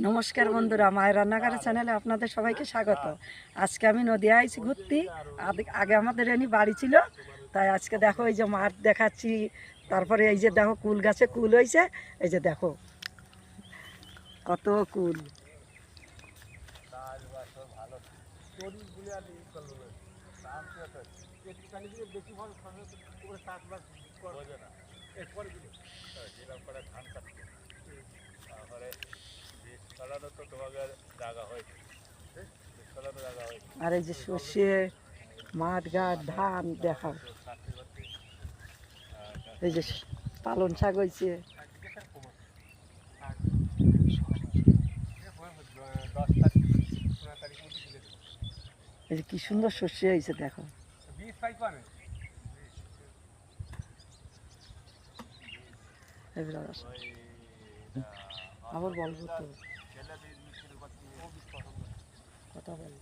নমস্কার বন্ধুরা, মায়ের রান্নাঘরের চ্যানেলে আপনাদের সবাইকে স্বাগত। আজকে আমি নদিয়া আইছি ঘুরতে। আগে আমাদের এনি বাড়ি ছিল, তাই আজকে দেখো এই যে মাঠ দেখাচ্ছি। তারপরে এই যে দেখো কুল গাছে কুল হয়েছে, এই যে দেখো কত কুল। আর এই যে সর্ষে, মাঠ ঘাট, ধান দেখা, এই যে পালন শাক হয়েছে। এই যে কি সুন্দর সর্ষে হয়েছে দেখো। আবার বলবো তো কথা বলবো।